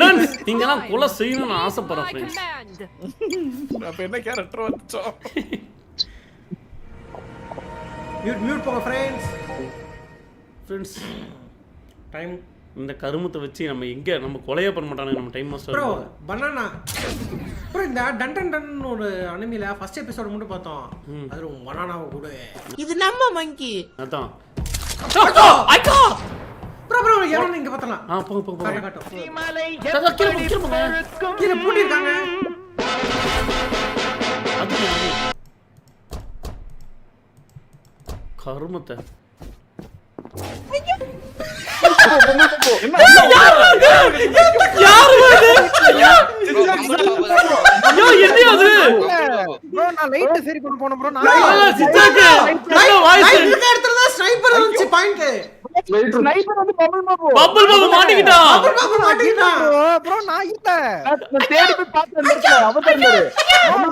Friends நீங்கலாம் கொலை செய்யணும்னு ஆசைப்படுறேன் ஃப்ரெண்ட்ஸ். அப்ப என்ன கேரக்டர் வந்துச்சோம்? மியூட் போங்க ஃப்ரெண்ட்ஸ். ஃப்ரெண்ட்ஸ் டைம் இந்த கருமத்தை வச்சு நம்ம எங்க நம்ம கொலையே பண்ண மாட்டானுங்க நம்ம time master. Bro banana bro இந்த டன் டன் ஒரு அனிமில ஃபர்ஸ்ட் எபிசோட் மட்டும் பார்த்தோம். அது ஒரு பனானாவை கூட இது நம்ம மங்கி அதான் ஐகோ ப்ரோ ப்ரோ யாரோ இங்க பார்த்தலாம். போங்க போங்க போங்க காட்டு கீழ கீழ பூட்டி இருக்காங்க. கருமத்தை சரி கொண்டு போன ப்ரோ ஸ்னைப்பர் வந்து பாயிண்ட் ஸ்னைப்பர் வந்து பபிள் பாபு மாட்டிக்கிட்டான் ப்ரோ நான் இல்ல நான் தேடி போய் பார்த்தேன் நிறுத்தல அவதர்ந்தாரு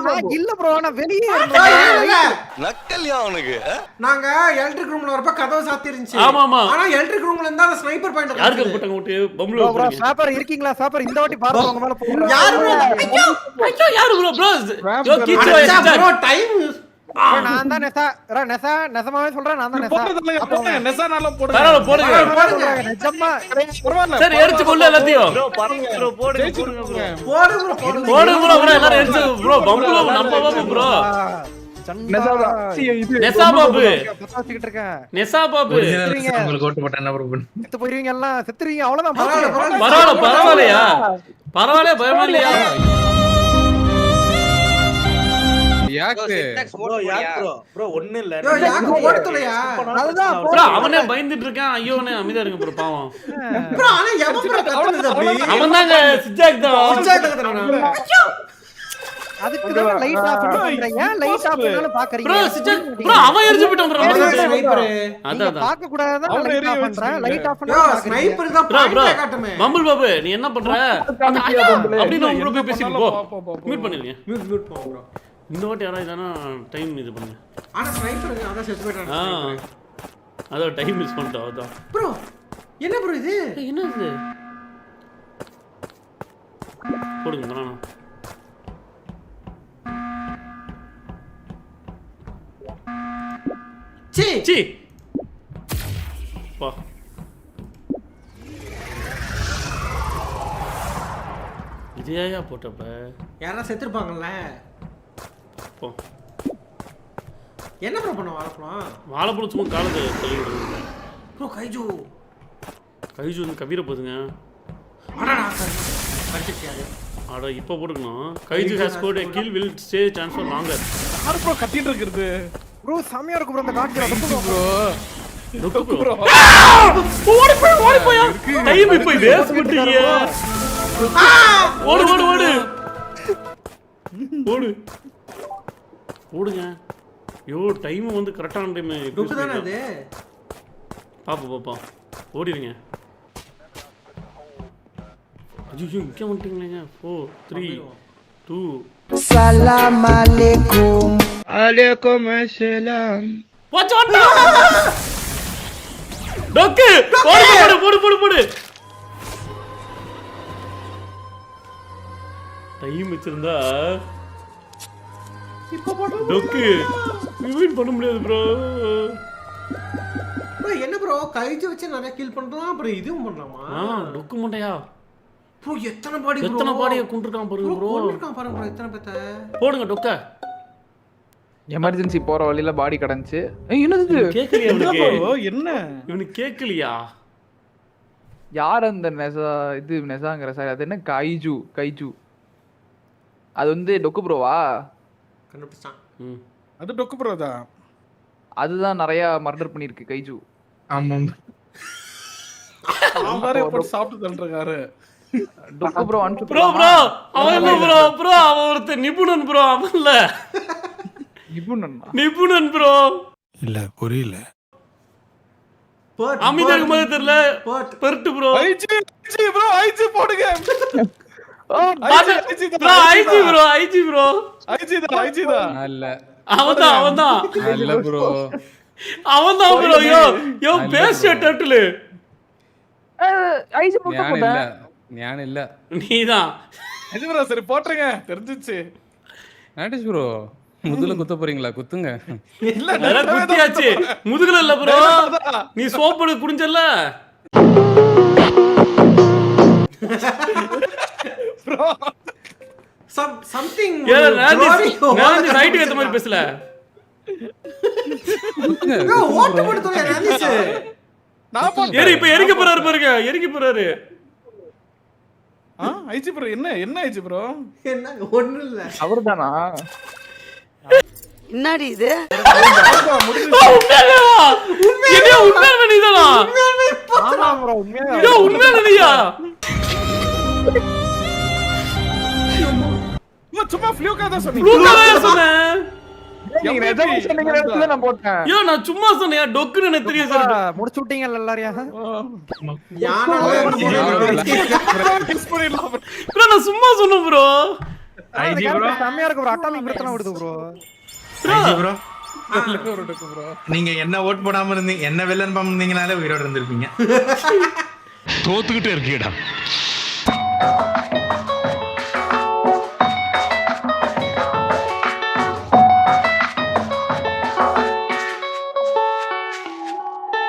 நான் இல்ல ப்ரோ நான் வெளியே இருந்தேன் நக்கல்யா அவனுக்கு நாங்க எலக்ட்ரிக் ரூம்ல வரப்ப கதவு சாத்தி இருந்துச்சு ஆமாமா ஆனா எலக்ட்ரிக் ரூம்ல இருந்தா அந்த ஸ்னைப்பர் பாயிண்ட் யாருக்கு போட்டாங்க ஓட்டு பம்ப்ளோ ப்ரோ ஸ்னாப்பர் இருக்கீங்களா ஸ்னாப்பர் இந்த வாட்டி பாருங்க உங்க மேல போறோம் யாரு ஐயோ யாரு ப்ரோ யோ கீச்சு ப்ரோ டைம் நான் தான் நெசமாவே சொல்றேன் நான் தான் நெசானால போடுங்க போடுங்க நிஜமா சரி எரிச்சு கொல்ல எல்லாத்தையும் ப்ரோ பாருங்க ப்ரோ போடுங்க போடு ப்ரோ எல்லாரும் எரிச்சு ப்ரோ பம்ப்ளோ நம்ம பாபு ப்ரோ நெசா பாபு பத்தாசிக்கிட்டு இருக்கேன் நெசா பாபு உங்களுக்கு ஓட்டு போட்டா என்ன ப்ரோ செத்து போயிருவீங்க எல்லாம் செத்துறீங்க அவ்வளவுதான் பரவாயில்லையா பயமா இல்லையா ஒண்ணு இல்ல அவனே பயந்துட்டு இருக்கான் ஐயோனே அமைதியா இருங்க ப்ரோ பாவம் அவன் தாங்க சிஜாக் தான் அதுக்கு தான் லைட் ஆஃப் பண்றீங்க லைட் ஆஃப் பண்ணாலும் பாக்குறீங்க ப்ரோ சிஜாக் ப்ரோ அவன் எரிஞ்சு போட்டான் ப்ரோ ஸ்னைப்பர் அதான் பாக்க கூடாதா லைட் ஆஃப் பண்றேன் லைட் ஆஃப் பண்ணா ஸ்னைப்பர் தான் பாயிண்ட் காட்டுமே மம்பிள் பாபு நீ என்ன பண்ற அப்படி நான் ப்ரோ போய் பேசிட்டு போ மியூட் பண்ணிருங்க மியூட் போ ப்ரோ இந்த வாட்டி யாரா இதானா டைம் இது பண்ணுங்க ஆனா ஸ்னைப்பர் அத செட் பண்ணிட்டான் அத டைம் மிஸ் பண்ணிட்டோம் அதான் ப்ரோ என்ன ப்ரோ இது என்ன இது போடுங்க பனானா சி பா இதையா போட்டப்ப யாரா செத்துருப்பாங்கல்ல போ என்ன ப்ரோ பண்ண வாழைப்பழம் சும்மா காலத்தை தள்ளி விடுங்க ப்ரோ கைஜு வந்து கவிர போதுங்க அட இப்போ போட்டுக்கணும் kaiju has got a kill will stay chance for longer யார் ப்ரோ கத்திட்டு இருக்குது ப்ரோ சாமியா இருக்கு ப்ரோ அந்த காட்சி ப்ரோ ஓடி போய் டைம் இப்போ வேஸ்ட் பண்ணிட்டீங்க ஓடுங்க யோ டைம் வந்து கரெக்டான டைம் டுக்கு தானே அது பாப்பா ஓடிடுங்க ஐயோ இங்கே வந்துட்டீங்களேங்க 4 3 2 சலாம் அலைக்கும் அலைக்கும் அஸ்ஸலாம் போச்சோண்டா டோக்கு போடு டைம் வச்சிருந்தா இப்போ போடு டோக்கு வின் பண்ண முடியாது ப்ரோ என்ன ப்ரோ கைஜு வச்சு நிறைய கில் பண்றோம் அப்புறம் இதுவும் பண்ணலாமா டோக்கு முண்டையா ப்ரோ எத்தனை பாடியை கொண்டிருக்கான் பாருங்க ப்ரோ பாருங்க ப்ரோ எத்தனை பேத்த போடுங்க டோக்க எமர்ஜென்சி போற வழியில பாடி கடந்துச்சு என்னது கேக்கலையா என்ன இவனுக்கு கேக்கலையா யார் அந்த நெசாங்கிற சார் அது என்ன கைஜு அது வந்து டொக்கு ப்ரோவா கண்டுபிடிச்சான் அது டொக்கு ப்ரோ தான் அதுதான் நிறைய மர்டர் பண்ணிருக்கு கைஜு ஆமா அவரே போட்டு சாப்பிட்டு தள்ளுறாரு டொக்கு ப்ரோ ப்ரோ அவன் ப்ரோ அவன் ஒருத்தர் நிபுணன் ப்ரோ அவன்ல நிபுணன் ப்ரோ இல்ல புரியல அமிதா குமார் தெரியல பெர்ட் ப்ரோ ஐஜி போடுங்க ஐஜி ப்ரோ இல்ல அவன்தான் இல்ல ப்ரோ யோ பேஸ்ட் டர்ட்டில் ஐஜி போட்டு இல்ல ഞാനില്ല. நீதான். ஐஜி ப்ரோ சரி போட்டுருங்க தெரிஞ்சிச்சு. நாட்டிஷ் ப்ரோ முதுகுல குத்த போறீங்களா? குத்துங்க. இல்ல அதெல்லாம் குத்தியாச்சு. முதுகுல இல்ல ப்ரோ. நீ சோப்பு குடிஞ்சல்ல. ப்ரோ சம்திங் ஏல நான் ரைட் ஏத்த மாதிரி பேசல. ஓட்டு போடுங்க நானிஸ். நான் போட்டு ஏறி இப்ப எரிக்க போறாரு பாருங்க. எரிக்க போறாரு. ஐஜி ப்ரோ என்ன ஐஜி ப்ரோ? என்ன ஒண்ணும் இல்ல. அவர்தானா? என்னடி இது உண்மையான நீதானா? ஆமா ப்ரோ உண்மையா ஐயோ உண்மையான நீயா? சும்மா ஃப்ளூக்கா தான் சொன்னீங்க. ப்ளூக்காவே சொன்னேன். நீங்க நிஜமா சொன்னீங்க இடத்துல நான் போட்டேன். ஐயோ நான் சும்மா சொன்னேன். டொக்குன்னு எனக்கு தெரியும் சார். முடிச்சு விட்டீங்க எல்லாரையும். கிஸ் பண்ணிடலாம் bro. ப்ரோ நான் சும்மா சொன்னேன் ப்ரோ. ஐஜி ப்ரோ செம்மையா இருக்கு ப்ரோ. அட்டாமிக் பிரச்சனை விடுது ப்ரோ. ஐஜி ப்ரோ ஒரு டொக்கு ப்ரோ. நீங்க என்ன ஓட் போடாம இருந்தீங்க, என்ன வில்லன் இருந்தீங்கனாலே உயிரோட இருந்திருப்பீங்க. தோத்துக்கிட்டே இருக்கீடா.